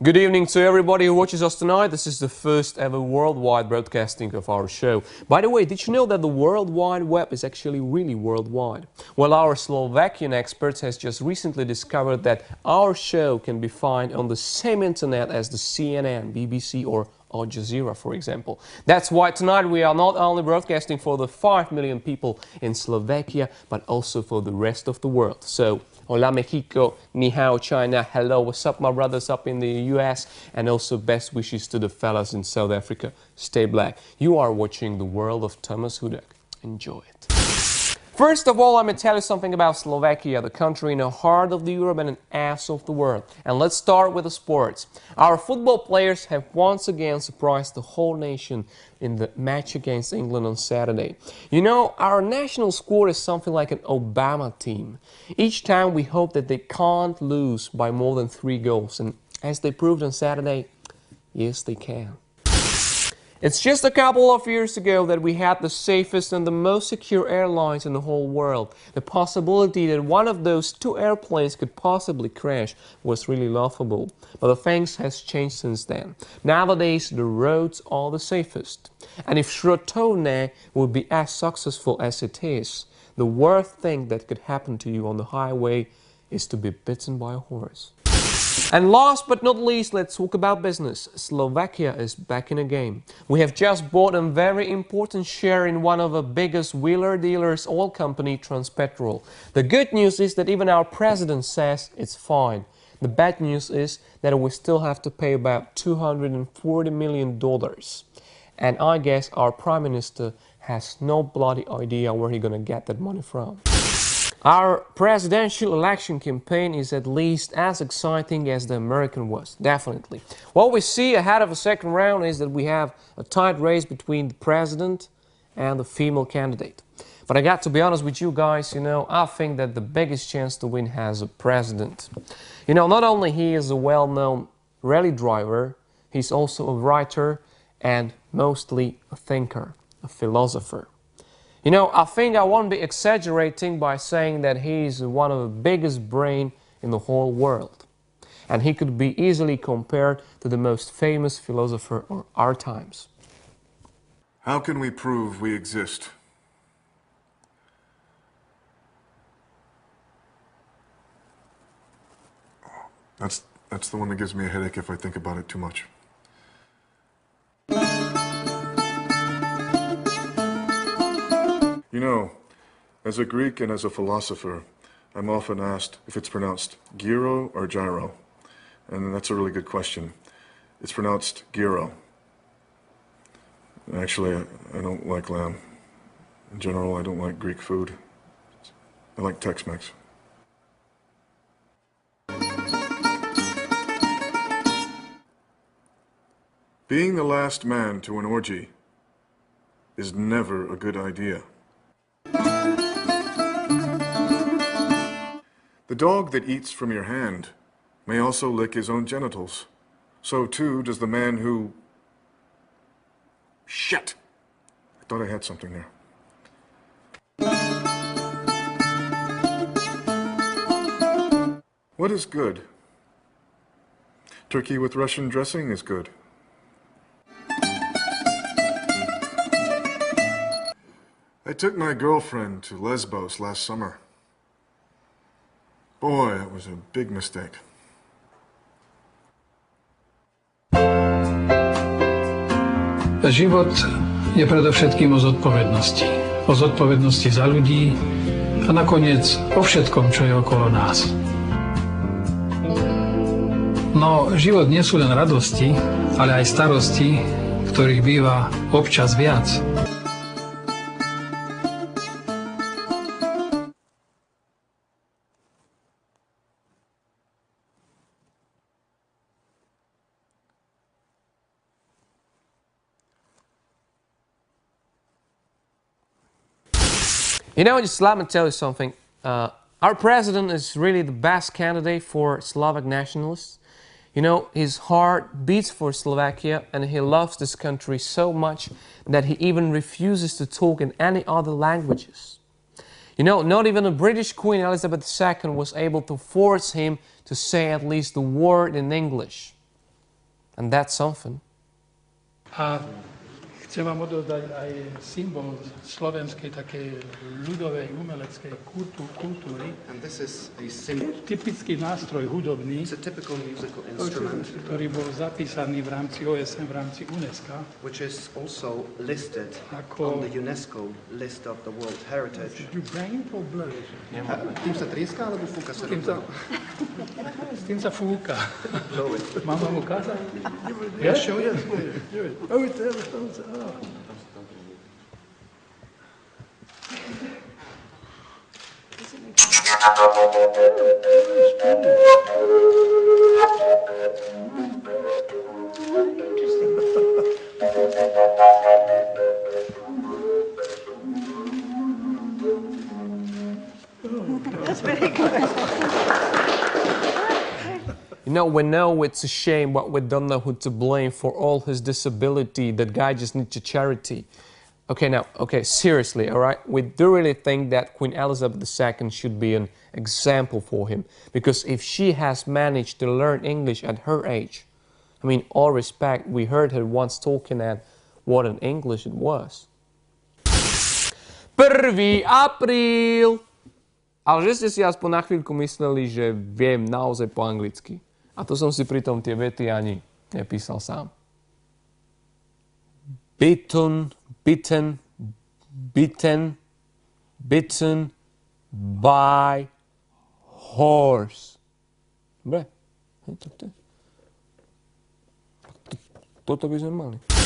Good evening to everybody who watches us tonight. This is the first ever worldwide broadcasting of our show. By the way, did you know that the World Wide Web is actually really worldwide? Well, our Slovakian experts has just recently discovered that our show can be found on the same internet as the CNN, BBC or Al Jazeera, for example. That's why tonight we are not only broadcasting for the 5 million people in Slovakia, but also for the rest of the world. So, hola Mexico, ni hao China, hello, what's up my brothers up in the US, and also best wishes to the fellas in South Africa. Stay black. You are watching the world of Tomáš Hudák. Enjoy it. First of all, let me tell you something about Slovakia, the country in the heart of the Europe and an ass of the world. And let's start with the sports. Our football players have once again surprised the whole nation in the match against England on Saturday. You know, our national squad is something like an Obama team. Each time we hope that they can't lose by more than 3 goals. And as they proved on Saturday, yes, they can. It's just a couple of years ago that we had the safest and the most secure airlines in the whole world. The possibility that one of those 2 airplanes could possibly crash was really laughable. But the things has changed since then. Nowadays, the roads are the safest. And if Šrotovné would be as successful as it is, the worst thing that could happen to you on the highway is to be bitten by a horse. And last but not least, let's talk about business. Slovakia is back in the game. We have just bought a very important share in one of the biggest wheeler dealers oil company, Transpetrol. The good news is that even our president says it's fine. The bad news is that we still have to pay about $240 million. And I guess our prime minister has no bloody idea where he's gonna get that money from. Our presidential election campaign is at least as exciting as the American was, definitely. What we see ahead of the second round is that we have a tight race between the president and the female candidate. But I got to be honest with you guys, I think that the biggest chance to win has a president. Not only he is a well-known rally driver, he's also a writer and mostly a thinker, a philosopher. I think I won't be exaggerating by saying that he's one of the biggest brains in the whole world. And he could be easily compared to the most famous philosopher of our times. How can we prove we exist? That's the one that gives me a headache if I think about it too much. As a Greek and as a philosopher, I'm often asked if it's pronounced gyro or gyro. And that's a really good question. It's pronounced gyro. Actually, I don't like lamb. In general, I don't like Greek food. I like Tex-Mex. Being the last man to an orgy is never a good idea. The dog that eats from your hand may also lick his own genitals. So too does the man who... Shit! I thought I had something there. What is good? Turkey with Russian dressing is good. I took my girlfriend to Lesbos last summer. Boy, it was a big mistake. Život je predovšetkým o zodpovednosti. O zodpovednosti za ľudí a nakoniec o všetkom, čo je okolo nás. No, život nie sú len radosti, ale aj starosti, ktorých býva občas viac. Just let me tell you something. Our president is really the best candidate for Slovak nationalists. His heart beats for Slovakia and he loves this country so much that he even refuses to talk in any other languages. Not even the British Queen Elizabeth II was able to force him to say at least the word in English. And that's something. A chcem vám odovzdať aj symbol slovenskej takej ľudovej umeleckej kultúry. And this is a symbol. Typický nástroj hudobný, It's a typical musical instrument, ktorý bol zapísaný v rámci OSN, v rámci UNESCO. which is also listed Ako- on the UNESCO list of the World Heritage. You bang or blow? Tým sa trieska, alebo fúka sa? S tým sa fúka. Blow it. Mám vám ukázať? Yeah, show you. Oh, it's You know, we know it's a shame, but we don't know who to blame for all his disability. That guy just needs a charity. Okay, seriously, all right? We do really think that Queen Elizabeth II should be an example for him. Because if she has managed to learn English at her age, I mean, all respect, we heard her once talking at what an English it was. 1. apríl! Ale že ste si aspoň na chvíľku mysleli, že viem naozaj po anglicky. A to som si pritom tie vety ani nepísal sám. Bitten by horse. Dobre? Toto by sme mali.